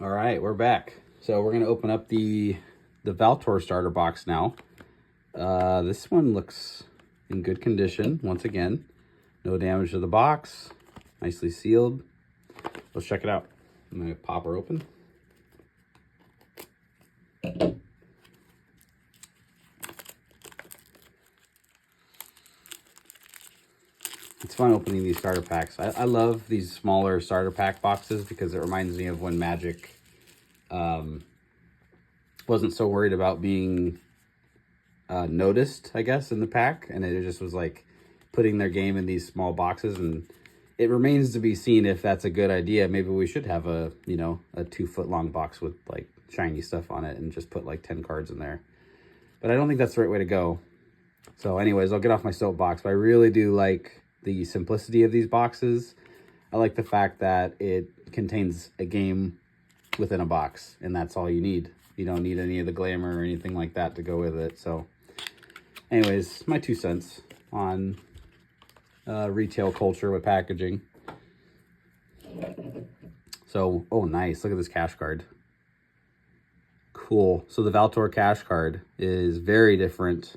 All right, we're back. So we're gonna open up the Valtor starter box now. This one looks in good condition. Once again, no damage to the box, nicely sealed. Let's check it out. I'm gonna pop her open. It's fun opening these starter packs. I love these smaller starter pack boxes because it reminds me of when Magic wasn't so worried about being noticed, I guess, in the pack, and it just was like putting their game in these small boxes, and it remains to be seen if that's a good idea. Maybe we should have a 2-foot long box with like shiny stuff on it and just put like 10 cards in there, but I don't think that's the right way to go. So anyways, I'll get off my soapbox, but I really do like the simplicity of these boxes. I like the fact that it contains a game within a box, and that's all you need. You don't need any of the glamour or anything like that to go with it. So anyways, my 2 cents on retail culture with packaging. So, oh nice, look at this cash card. Cool. So the Valtor cash card is very different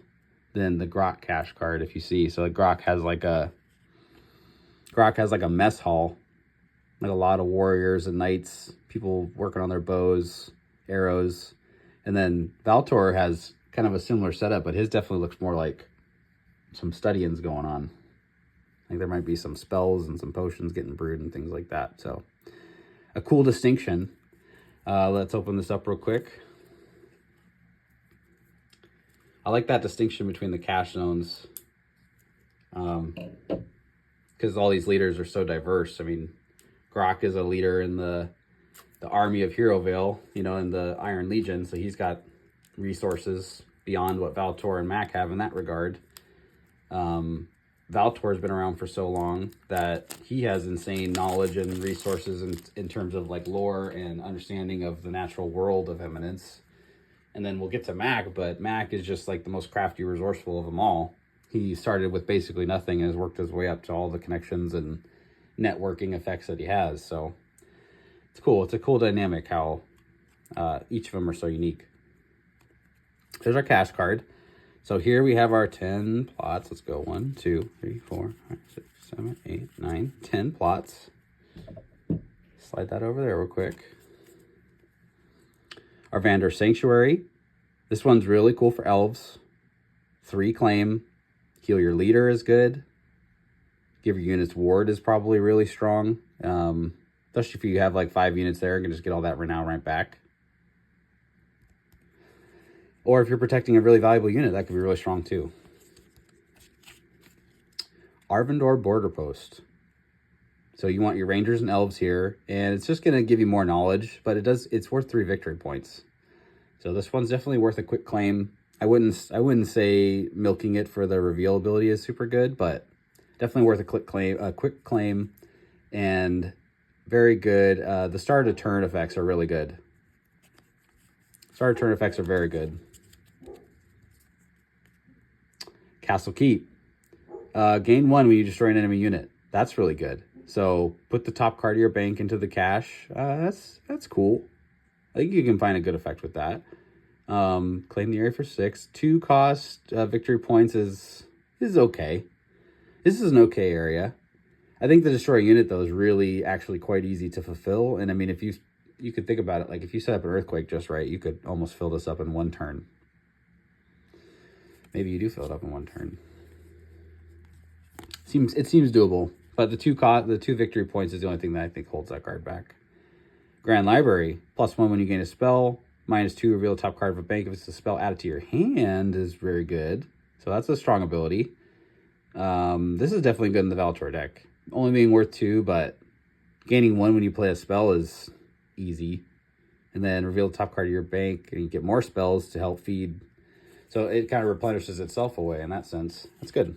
than the Grok cash card, if you see. So Grok has like a mess hall, like a lot of warriors and knights, people working on their bows, arrows. And then Valtor has kind of a similar setup, but his definitely looks more like some studying's going on. I think there might be some spells and some potions getting brewed and things like that. So a cool distinction. Let's open this up real quick. I like that distinction between the cash zones, because all these leaders are so diverse. I mean, Grok is a leader in the army of Hero Vale, in the Iron Legion, so he's got resources beyond what Valtor and Mac have in that regard. Valtor's been around for so long that he has insane knowledge and resources in terms of like lore and understanding of the natural world of Eminence. And then we'll get to Mac, but Mac is just like the most crafty, resourceful of them all. He started with basically nothing and has worked his way up to all the connections and networking effects that he has. So it's cool. It's a cool dynamic how each of them are so unique. There's our cash card. So here we have our 10 plots. Let's go 1, 2, 3, 4, 5, 6, 7, 8, 9, 10 plots. Slide that over there real quick. Our Vander Sanctuary. This one's really cool for elves. 3 claim. Heal your leader is good. Give your units ward is probably really strong. Especially if you have like 5 units there, you can just get all that renown right back. Or if you're protecting a really valuable unit, that could be really strong too. Arvindor Border Post. So you want your rangers and elves here, and it's just going to give you more knowledge, but it's worth 3 victory points. So this one's definitely worth a quick claim. I wouldn't say milking it for the reveal ability is super good, but definitely worth a quick claim, and very good. The start of turn effects are really good. Start of turn effects are very good. Castle Keep. Gain 1 when you destroy an enemy unit. That's really good. So put the top card of your bank into the cash. That's cool. I think you can find a good effect with that. Claim the area for 6. 2 cost victory points is okay. This is an okay area. I think the destroy unit though is really actually quite easy to fulfill. And I mean, if you could think about it, like if you set up an earthquake just right, you could almost fill this up in 1 turn. Maybe you do fill it up in 1 turn. It seems doable. But the 2 victory points is the only thing that I think holds that card back. Grand Library. +1 when you gain a spell. -2 reveal the top card of a bank. If it's a spell added to your hand is very good. So that's a strong ability. This is definitely good in the Valtor deck. Only being worth 2, but gaining 1 when you play a spell is easy. And then reveal the top card of your bank, and you get more spells to help feed. So it kind of replenishes itself away in that sense. That's good.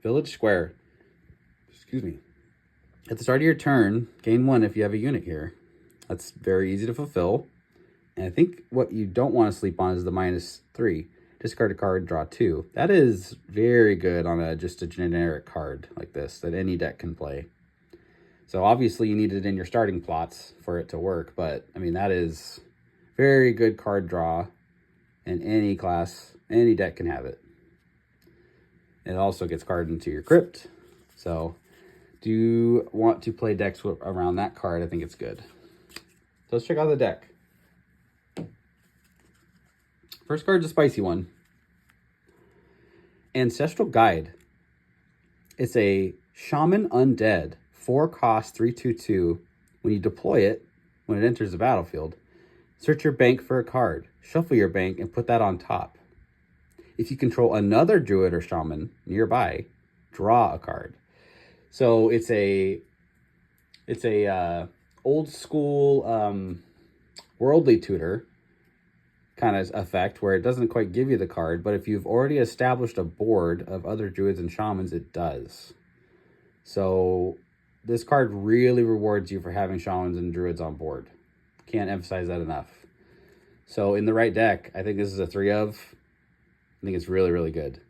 Village Square. Excuse me. At the start of your turn, gain 1 if you have a unit here. That's very easy to fulfill. And I think what you don't want to sleep on is the -3. Discard a card, draw 2. That is very good on just a generic card like this that any deck can play. So obviously you need it in your starting plots for it to work, but I mean, that is very good card draw, and any class, any deck can have it. It also gets carded into your crypt. So do you want to play decks around that card? I think it's good. So let's check out the deck. First card's a spicy one. Ancestral Guide. It's a Shaman Undead, 4-cost, 3/2/2. When you deploy it, when it enters the battlefield, search your bank for a card. Shuffle your bank and put that on top. If you control another druid or shaman nearby, draw a card. So it's a old school worldly tutor kind of effect where it doesn't quite give you the card, but if you've already established a board of other druids and shamans, it does. So this card really rewards you for having shamans and druids on board. Can't emphasize that enough. So in the right deck, I think this is a 3 of. I think it's really, really good.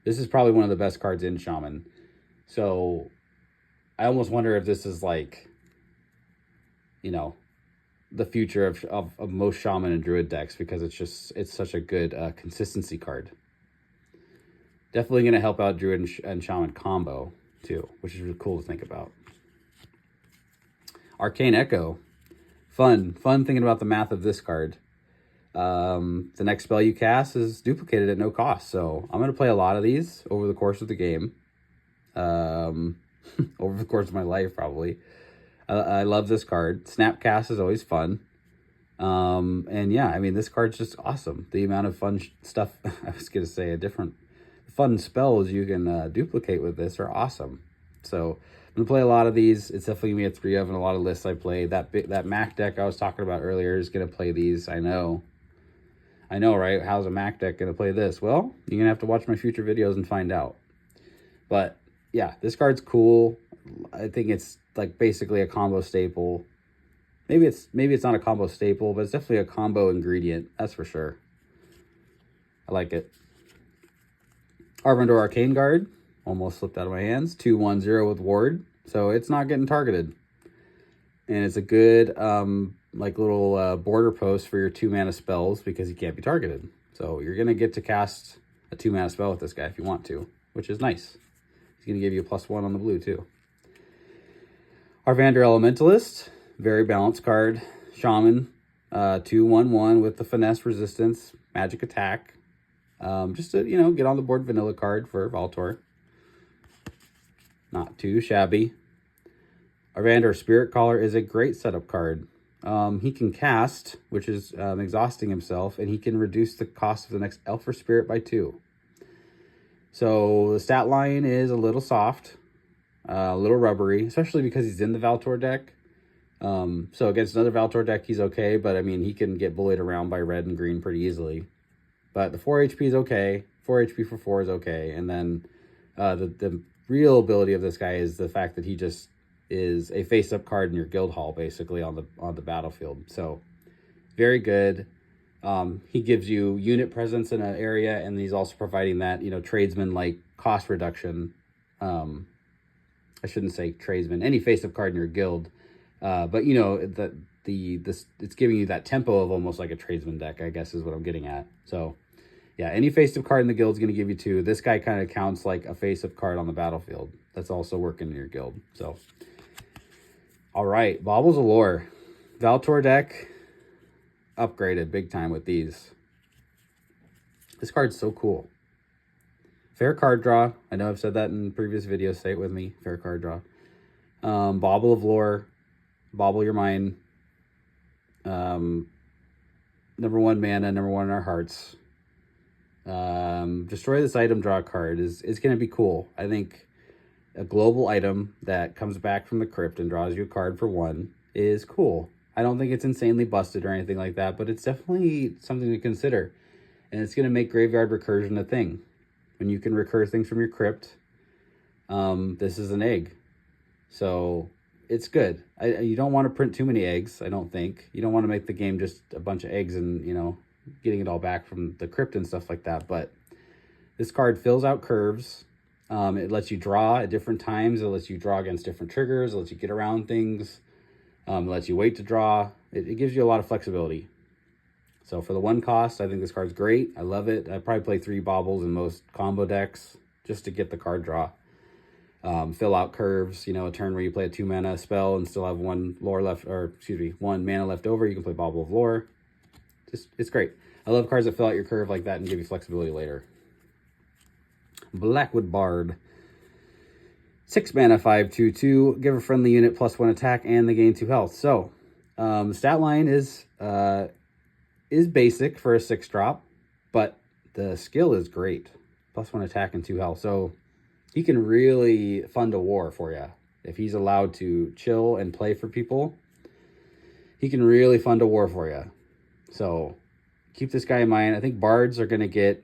This is probably one of the best cards in Shaman. So I almost wonder if this is like, you know, the future of most Shaman and Druid decks, because it's such a good consistency card. Definitely going to help out Druid and Shaman combo too, which is really cool to think about. Arcane Echo. Fun thinking about the math of this card. The next spell you cast is duplicated at no cost. So I'm going to play a lot of these over the course of the game. Over the course of my life, probably. I love this card. Snapcast is always fun. And yeah, I mean, this card's just awesome. The amount of fun stuff, I was going to say fun spells you can duplicate with this are awesome. So I'm going to play a lot of these. It's definitely going to be a 3 of in a lot of lists I play. That Mac deck I was talking about earlier is going to play these. I know, right? How's a Mac deck going to play this? Well, you're going to have to watch my future videos and find out. But yeah, this card's cool. I think it's like basically a combo staple. Maybe it's not a combo staple, but it's definitely a combo ingredient. That's for sure. I like it. Arvandor Arcane Guard. Almost slipped out of my hands. 2/1/0 with Ward. So it's not getting targeted. And it's a good like little border post for your 2-mana spells because he can't be targeted. So you're going to get to cast a 2-mana spell with this guy if you want to, which is nice. He's going to give you a +1 on the blue too. Arvander Elementalist. Very balanced card. Shaman. 2/1/1 with the finesse resistance. Magic attack. Just to, get on the board vanilla card for Valtor. Not too shabby. Arvander Spirit Caller is a great setup card. He can cast, which is exhausting himself, and he can reduce the cost of the next elf or spirit by 2. So the stat line is a little soft, a little rubbery, especially because he's in the Valtor deck. So against another Valtor deck, he's okay, but I mean, he can get bullied around by red and green pretty easily. But the 4 HP is okay. 4 HP for 4 is okay. And then the real ability of this guy is the fact that he just is a face-up card in your guild hall, basically, on the battlefield. So very good. He gives you unit presence in an area, and he's also providing that, tradesman-like cost reduction. I shouldn't say tradesman, any face-up card in your guild. But it's giving you that tempo of almost like a tradesman deck, I guess is what I'm getting at. So yeah, any face-up card in the guild is going to give you 2. This guy kind of counts like a face-up card on the battlefield. That's also working in your guild. So, all right, Baubles of Lore. Valtor deck upgraded big time with these. This card's so cool. Fair card draw. I know I've said that in previous videos. Say it with me. Fair card draw. Bauble of Lore. Bauble your mind. Number 1 mana, number 1 in our hearts. Destroy this item, draw a card is going to be cool. I think a global item that comes back from the crypt and draws you a card for 1 is cool. I don't think it's insanely busted or anything like that, but it's definitely something to consider. And it's going to make graveyard recursion a thing. When you can recur things from your crypt, this is an egg. So it's good. You don't want to print too many eggs, I don't think. You don't want to make the game just a bunch of eggs and, getting it all back from the crypt and stuff like that. But this card fills out curves. It lets you draw at different times. It lets you draw against different triggers. It lets you get around things. It lets you wait to draw. It gives you a lot of flexibility. So for the 1 cost, I think this card's great. I love it. I probably play 3 baubles in most combo decks just to get the card draw. Fill out curves, you know, a turn where you play a 2 mana spell and still have 1 lore left, or excuse me, 1 mana left over. You can play Bauble of Lore. It's great. I love cards that fill out your curve like that and give you flexibility later. Blackwood Bard. 6 mana, 5/2/2. Give a friendly unit +1 attack and they gain 2 health. So, the stat line is basic for a 6-drop, but the skill is great. +1 attack and 2 health. So, he can really fund a war for you. If he's allowed to chill and play for people, he can really fund a war for you. So keep this guy in mind. I think bards are going to get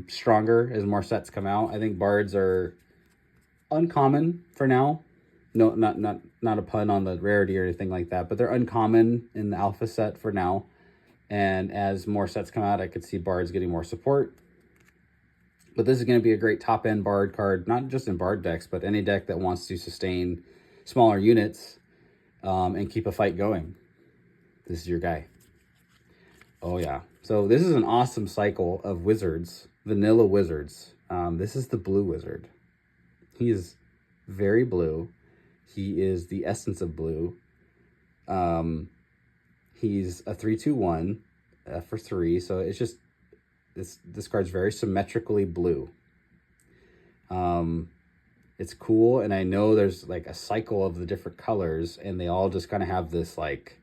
stronger as more sets come out. I think bards are uncommon for now. No, not a pun on the rarity or anything like that, but they're uncommon in the alpha set for now. And as more sets come out, I could see bards getting more support. But this is going to be a great top-end Bard card, not just in Bard decks, but any deck that wants to sustain smaller units and keep a fight going. This is your guy. Oh, yeah. So this is an awesome cycle of wizards, vanilla wizards. This is the blue wizard. He is very blue. He is the essence of blue. He's a 3/2/1 for 3, so it's just... This card's very symmetrically blue. It's cool, and I know there's like a cycle of the different colors, and they all just kind of have this like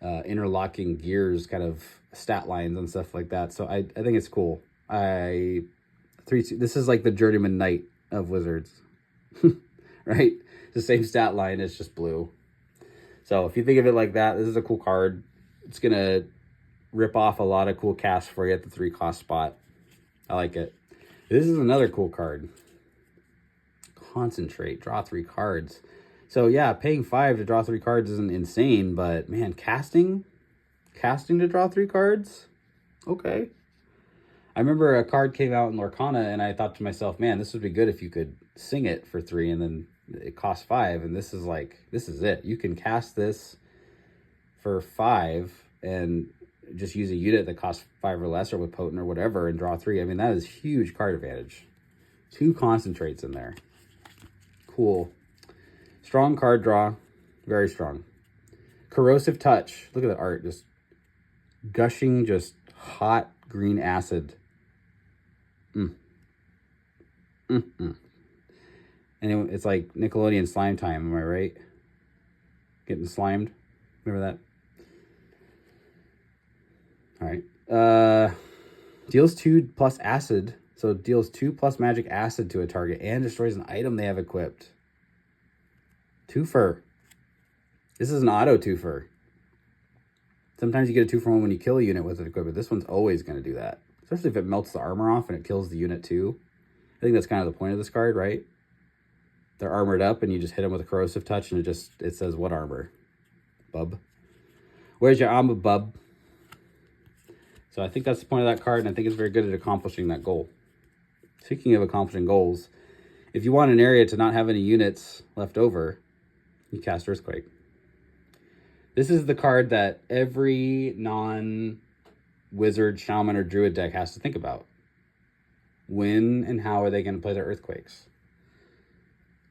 interlocking gears kind of stat lines and stuff like that. So I think it's cool. This is like the Journeyman Knight of Wizards, right? The same stat line, it's just blue. So if you think of it like that, this is a cool card. It's gonna rip off a lot of cool casts for you at the 3-cost spot. I like it. This is another cool card. Concentrate. Draw 3 cards. So yeah, paying 5 to draw 3 cards isn't insane, but man, casting to draw 3 cards? Okay. I remember a card came out in Lorcana and I thought to myself, man, this would be good if you could sing it for 3 and then it costs 5. And this is it. You can cast this for 5 and just use a unit that costs 5 or less, or with potent or whatever, and draw 3. I mean, that is huge card advantage. 2 concentrates in there. Cool. Strong card draw. Very strong. Corrosive Touch. Look at the art. Just gushing, just hot green acid. And it's like Nickelodeon slime time. Am I right? Getting slimed. Remember that? All right. Deals 2 plus acid. So deals 2 plus magic acid to a target and destroys an item they have equipped. Twofer. This is an auto twofer. Sometimes you get a 2-for-1 when you kill a unit with it equipped, but this one's always going to do that. Especially if it melts the armor off and it kills the unit too. I think that's kind of the point of this card, right? They're armored up and you just hit them with a corrosive touch and it says what armor? Bub. Where's your armor, bub? So I think that's the point of that card, and I think it's very good at accomplishing that goal. Speaking of accomplishing goals, if you want an area to not have any units left over, you cast Earthquake. This is the card that every non-wizard, shaman, or druid deck has to think about. When and how are they going to play their Earthquakes?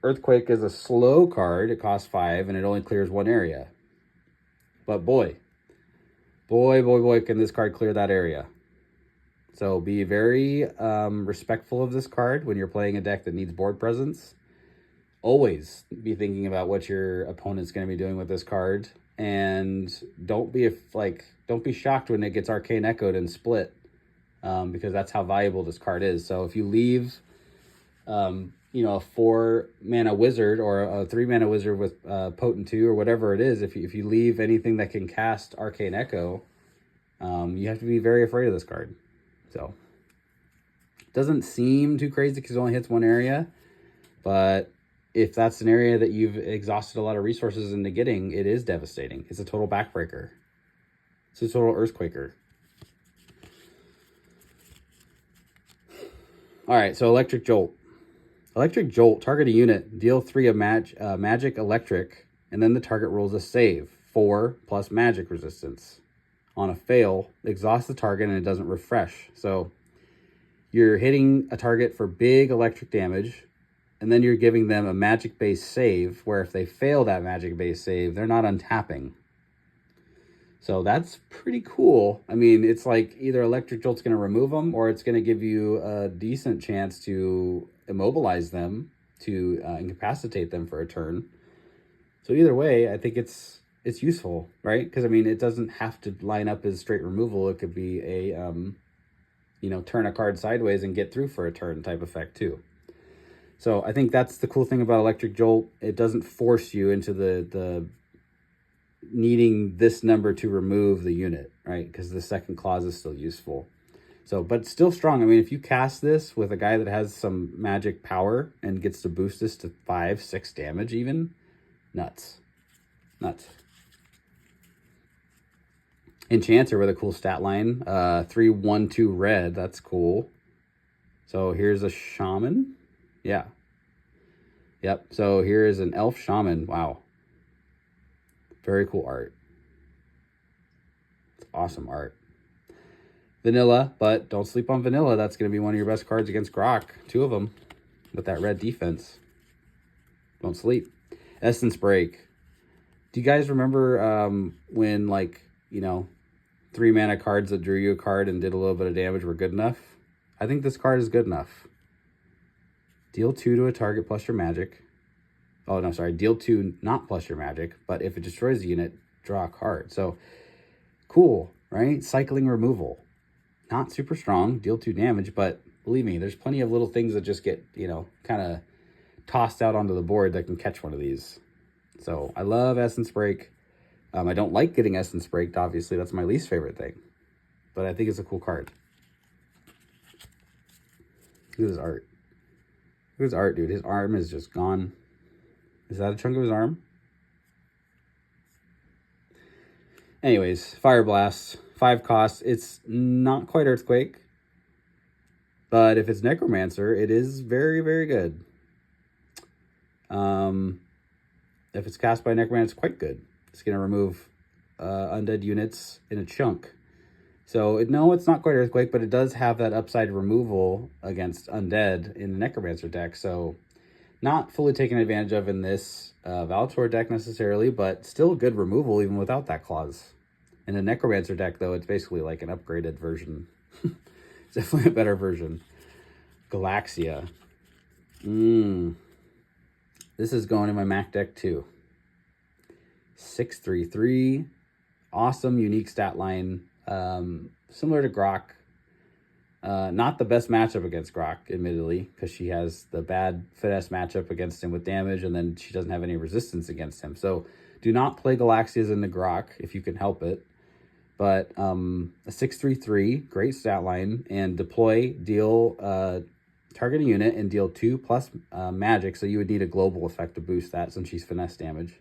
Earthquake is a slow card. It costs 5, and it only clears 1 area. But boy, can this card clear that area. So be very respectful of this card when you're playing a deck that needs board presence. Always be thinking about what your opponent's going to be doing with this card. And don't be shocked when it gets Arcane Echoed and split. Because that's how valuable this card is. So if you leave a 4-mana wizard or a 3-mana wizard with Potent 2 or whatever it is, if you leave anything that can cast Arcane Echo, you have to be very afraid of this card. So it doesn't seem too crazy because it only hits 1 area, but if that's an area that you've exhausted a lot of resources into getting, it is devastating. It's a total backbreaker. It's a total Earthquaker. All right, so Electric Jolt. Electric Jolt, target a unit, deal 3 of magic electric, and then the target rolls a save, 4 plus magic resistance. On a fail, exhaust the target and it doesn't refresh. So you're hitting a target for big electric damage, and then you're giving them a magic-based save, where if they fail that magic-based save, they're not untapping. So that's pretty cool. I mean, it's like either Electric Jolt's going to remove them, or it's going to give you a decent chance to immobilize them, to incapacitate them for a turn. So either way, I think it's useful, right? Because, I mean, it doesn't have to line up as straight removal. It could be a, turn a card sideways and get through for a turn type effect too. So I think that's the cool thing about Electric Jolt. It doesn't force you into the needing this number to remove the unit, right? Because the second clause is still useful. So, but still strong. I mean, if you cast this with a guy that has some magic power and gets to boost this to 5-6 damage even, nuts. Enchanter with a cool stat line. 3/1/2 red. That's cool. So here's a shaman. Yeah. Yep. So here is an elf shaman. Wow. Very cool art. It's awesome art. Vanilla, but don't sleep on vanilla. That's going to be one of your best cards against Grok. 2 of them with that red defense. Don't sleep. Essence Break. Do you guys remember when, 3 mana cards that drew you a card and did a little bit of damage were good enough? I think this card is good enough. Deal 2 to a target plus your magic. Oh, no, sorry. Deal 2 not plus your magic, but if it destroys the unit, draw a card. So, cool, right? Cycling removal. Not super strong. Deal 2 damage, but believe me, there's plenty of little things that just get, kind of tossed out onto the board that can catch one of these. So, I love Essence Break. I don't like getting Essence Breaked, obviously. That's my least favorite thing. But I think it's a cool card. Look at his art. Look at his art, dude. His arm is just gone. Is that a chunk of his arm? Anyways, Fire Blast. 5 costs. It's not quite Earthquake. But if it's Necromancer, it is very, very good. If it's cast by Necromancer, it's quite good. It's going to remove undead units in a chunk. So, no, it's not quite Earthquake, but it does have that upside removal against undead in the Necromancer deck. So, not fully taken advantage of in this Valtor deck necessarily, but still good removal even without that clause. In the Necromancer deck, though, it's basically like an upgraded version. It's definitely a better version. Galaxia. This is going in my Mac deck, too. 6/3/3. Awesome, unique stat line. Similar to Grok. Not the best matchup against Grok, admittedly, because she has the bad finesse matchup against him with damage, and then she doesn't have any resistance against him. So do not play Galaxias into Grok if you can help it. But a 6/3/3, great stat line, and deploy, deal, target a unit, and deal 2 plus magic. So you would need a global effect to boost that since she's finesse damage.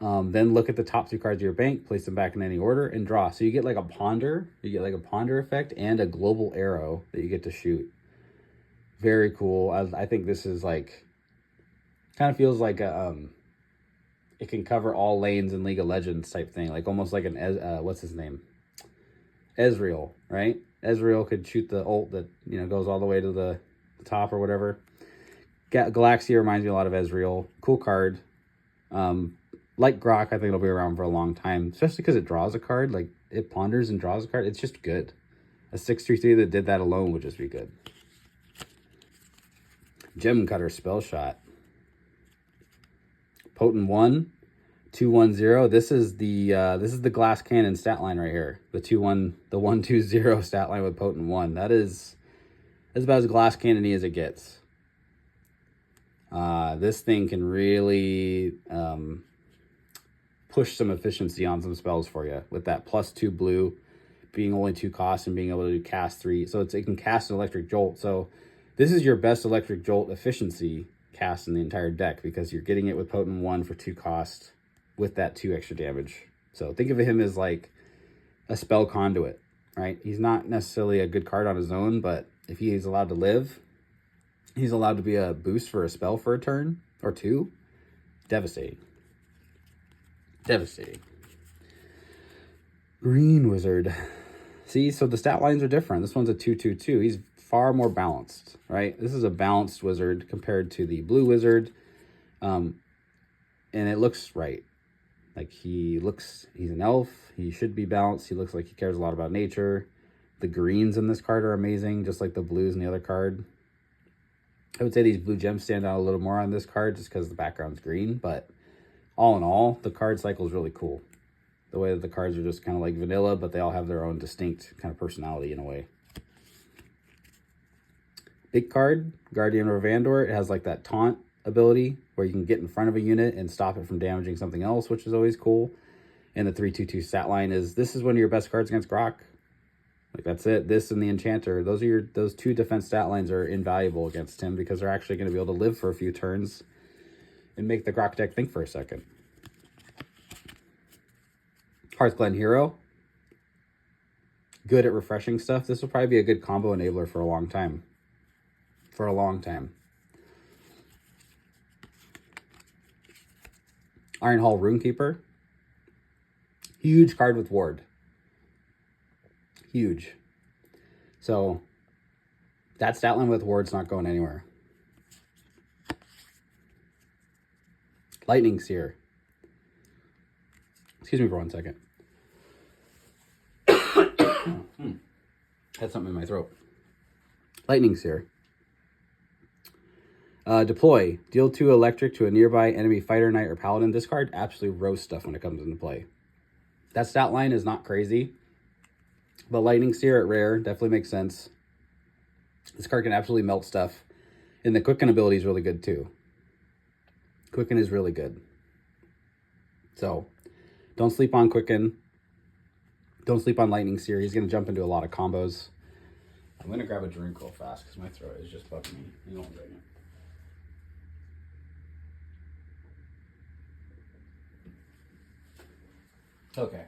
Then look at the top 2 cards of your bank, place them back in any order, and draw. So you get like a ponder. You get like a ponder effect and a global arrow that you get to shoot. Very cool. I think this is like, kind of feels like a, it can cover all lanes in League of Legends type thing. Like almost like an, what's his name? Ezreal, right? Ezreal could shoot the ult that, goes all the way to the top or whatever. Galaxia reminds me a lot of Ezreal. Cool card. Like Grok, I think it'll be around for a long time, especially because it draws a card. Like, it ponders and draws a card. It's just good. A 6/3/3 that did that alone would just be good. Gem Cutter Spell Shot. Potent 1, 2/1/0. This is the Glass Cannon stat line right here. The 1/2/0 stat line with Potent 1. That's about as Glass Cannon-y as it gets. This thing can really push some efficiency on some spells for you with that +2 blue being only 2 costs and being able to cast 3. So it can cast an Electric Jolt. So this is your best Electric Jolt efficiency cast in the entire deck because you're getting it with Potent 1 for 2 cost with that 2 extra damage. So think of him as like a spell conduit, right? He's not necessarily a good card on his own, but if he is allowed to live, He's allowed to be a boost for a spell for a turn or two. Devastating. Devastating. Green Wizard. See, so the stat lines are different. This one's a 2/2/2. He's far more balanced, right? This is a balanced wizard compared to the blue wizard. And it looks right. Like he's an elf. He should be balanced. He looks like he cares a lot about nature. The greens in this card are amazing, just like the blues in the other card. I would say these blue gems stand out a little more on this card just because the background's green. But all in all, the card cycle is really cool. The way that the cards are just kind of like vanilla, but they all have their own distinct kind of personality in a way. Big card, Guardian of Vandor. It has like that taunt ability where you can get in front of a unit and stop it from damaging something else, which is always cool. And the 3/2/2 stat line is, this is one of your best cards against Grok. Like that's it. This and the Enchanter, those two defense stat lines are invaluable against him because they're actually going to be able to live for a few turns and make the Grok deck think for a second. Hearthglen Hero. Good at refreshing stuff. This will probably be a good combo enabler for a long time. For a long time. Iron Hall Runekeeper. Huge card with Ward. Huge. So that stat line with Ward's not going anywhere. Lightning Seer. Excuse me for 1 second. Had something in my throat. Lightning Seer. Deploy. Deal 2 electric to a nearby enemy fighter, knight, or paladin. This card absolutely roasts stuff when it comes into play. That stat line is not crazy. But Lightning Seer at rare definitely makes sense. This card can absolutely melt stuff. And the Quicken ability is really good too. Quicken is really good. So, don't sleep on Quicken. Don't sleep on Lightning Seer. He's going to jump into a lot of combos. I'm going to grab a drink real fast because my throat is just bugging me. Hang on 1 second. Okay.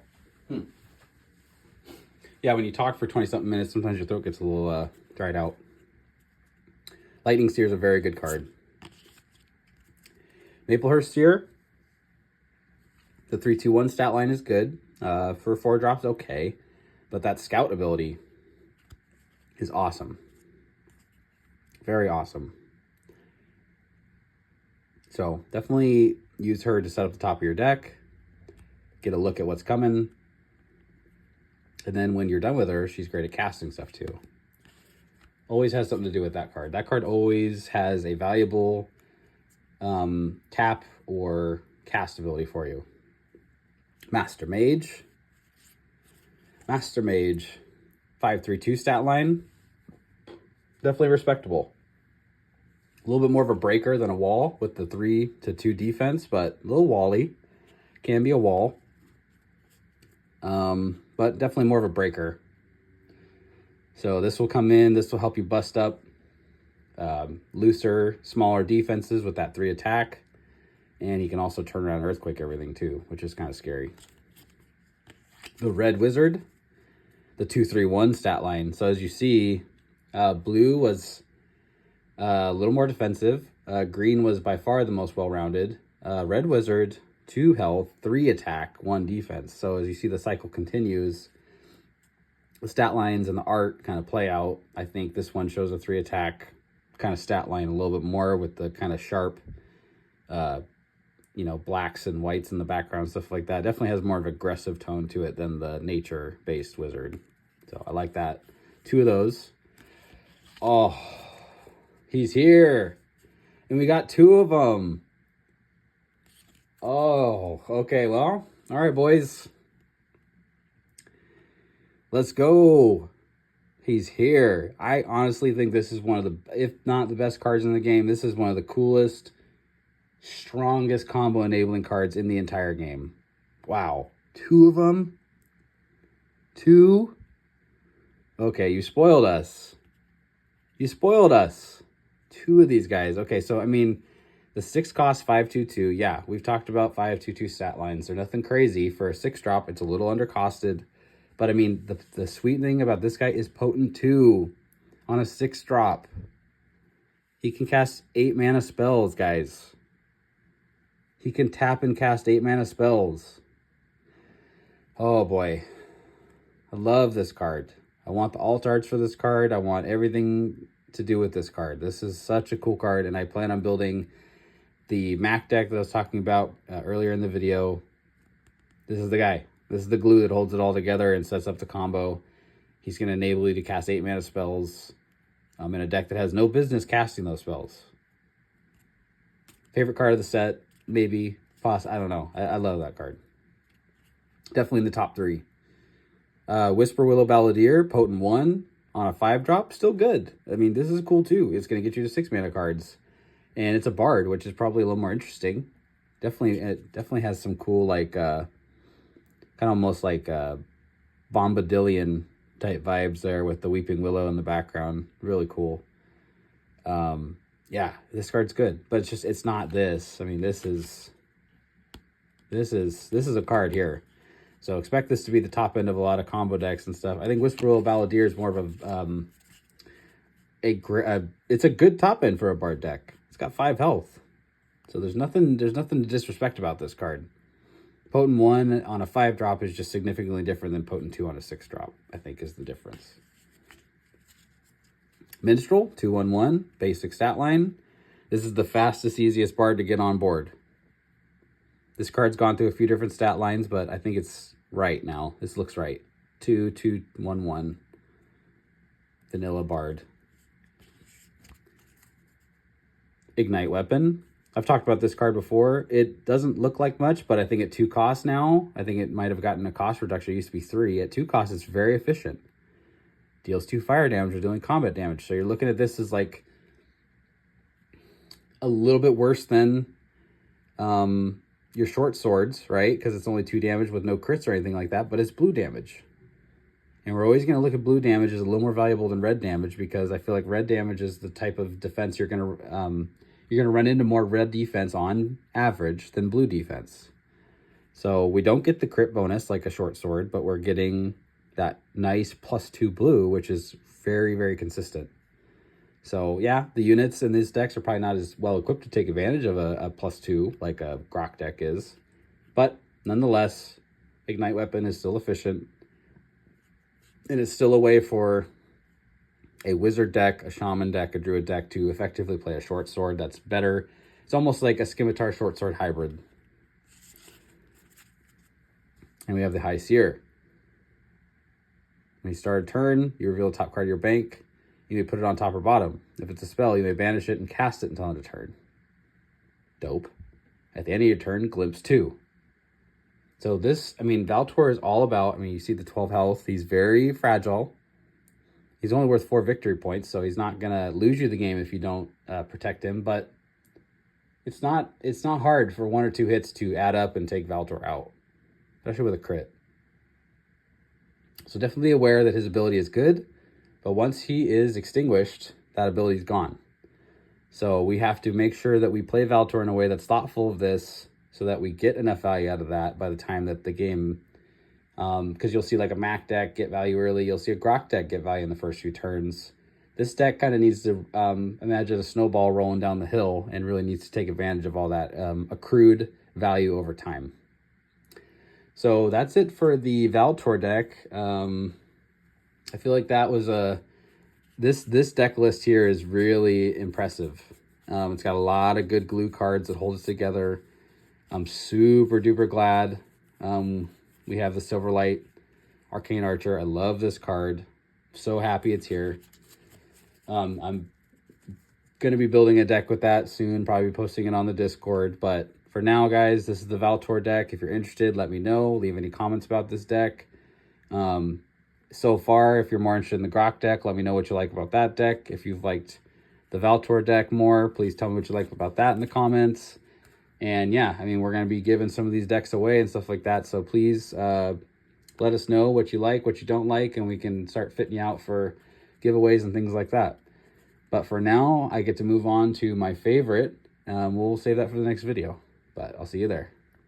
Yeah, when you talk for 20-something minutes, sometimes your throat gets a little dried out. Lightning Seer is a very good card. Maplehurst Seer. The 3/2/1 stat line is good. For 4 drops, okay. But that scout ability is awesome. Very awesome. So definitely use her to set up the top of your deck. Get a look at what's coming. And then when you're done with her, she's great at casting stuff too. Always has something to do with that card. That card always has a valuable tap or cast ability for you. Master Mage. Master Mage. 5/3/2 stat line. Definitely respectable. A little bit more of a breaker than a wall with the 3/2 defense, but a little wally. Can be a wall. But definitely more of a breaker. So this will come in. This will help you bust up looser, smaller defenses with that 3 attack. And he can also turn around Earthquake everything too, which is kind of scary. The Red Wizard. The 2/3/1 stat line. So as you see, blue was a little more defensive. Green was by far the most well-rounded. Red Wizard, 2 health, 3 attack, 1 defense. So as you see the cycle continues, the stat lines and the art kind of play out. I think this one shows a 3 attack kind of stat line a little bit more with the kind of sharp, blacks and whites in the background, stuff like that. Definitely has more of an aggressive tone to it than the nature-based wizard. So I like that. 2 of those. Oh, he's here. And we got 2 of them. Oh, okay, well, all right, boys. Let's go. He's here. I honestly think this is one of the, if not the best cards in the game, this is one of the coolest, strongest combo enabling cards in the entire game. Wow. 2 of them? 2? Okay, you spoiled us. You spoiled us. 2 of these guys. Okay, so, I mean, the 6 cost 5/2/2. Yeah, we've talked about 5/2/2 stat lines. They're nothing crazy. For a 6 drop, it's a little undercosted. But, I mean, the sweet thing about this guy is potent too on a 6 drop. He can cast 8 mana spells, guys. He can tap and cast 8 mana spells. Oh boy. I love this card. I want the alt arts for this card. I want everything to do with this card. This is such a cool card, and I plan on building the Mac deck that I was talking about earlier in the video. This is the guy. This is the glue that holds it all together and sets up the combo. He's going to enable you to cast 8 mana spells in a deck that has no business casting those spells. Favorite card of the set, maybe. I don't know. I love that card. Definitely in the top 3. Whisper Willow Balladeer, potent 1 on a 5-drop, still good. I mean, this is cool too. It's going to get you to 6 mana cards. And it's a bard, which is probably a little more interesting. It definitely has some cool, like, kind of almost like Bombadillion type vibes there with the Weeping Willow in the background. Really cool. Yeah, this card's good, but it's not this. I mean, this is a card here. So expect this to be the top end of a lot of combo decks and stuff. I think Whisper Willow Balladeer is more of it's a good top end for a bard deck. It's got 5 health. So there's nothing to disrespect about this card. Potent 1 on a 5-drop is just significantly different than Potent 2 on a 6-drop, I think is the difference. Minstrel, 2/1/1, basic stat line. This is the fastest, easiest bard to get on board. This card's gone through a few different stat lines, but I think it's right now. This looks right. 2/2/1/1. Vanilla bard. Ignite Weapon. I've talked about this card before. It doesn't look like much, but I think at 2 costs now, I think it might have gotten a cost reduction. It used to be 3. At 2 costs, it's very efficient. Deals 2 fire damage or dealing combat damage. So you're looking at this as like a little bit worse than your short swords, right? Because it's only 2 damage with no crits or anything like that, but it's blue damage. And we're always going to look at blue damage as a little more valuable than red damage, because I feel like red damage is the type of defense you're going to run into more red defense on average than blue defense. So we don't get the crit bonus like a short sword, but we're getting that nice +2 blue, which is very, very consistent. So yeah, the units in these decks are probably not as well equipped to take advantage of a +2 like a Grok deck is. But nonetheless, Ignite Weapon is still efficient. And it's still a way for a wizard deck, a shaman deck, a druid deck to effectively play a short sword that's better. It's almost like a scimitar short sword hybrid. And we have the High Seer. When you start a turn, you reveal the top card of your bank. You may put it on top or bottom. If it's a spell, you may banish it and cast it until end of turn. Dope. At the end of your turn, glimpse 2. So this, I mean, Valtor is all about, I mean, you see the 12 health. He's very fragile. He's only worth 4 victory points, so he's not going to lose you the game if you don't protect him. But it's not hard for 1 or 2 hits to add up and take Valtor out, especially with a crit. So definitely aware that his ability is good, but once he is extinguished, that ability is gone. So we have to make sure that we play Valtor in a way that's thoughtful of this, so that we get enough value out of that by the time that the game, because you'll see like a Mac deck get value early, you'll see a Grok deck get value in the first few turns. This deck kind of needs to imagine a snowball rolling down the hill and really needs to take advantage of all that accrued value over time. So that's it for the Valtor deck. I feel like that was this deck list here is really impressive. It's got a lot of good glue cards that hold us together. I'm super duper glad we have the Silverlight Arcane Archer. I love this card. So happy it's here. I'm going to be building a deck with that soon, probably posting it on the Discord. But for now, guys, this is the Valtor deck. If you're interested, let me know. Leave any comments about this deck. So far, if you're more interested in the Grok deck, let me know what you like about that deck. If you've liked the Valtor deck more, please tell me what you like about that in the comments. And yeah, I mean, we're going to be giving some of these decks away and stuff like that. So please let us know what you like, what you don't like, and we can start fitting you out for giveaways and things like that. But for now, I get to move on to my favorite. We'll save that for the next video, but I'll see you there.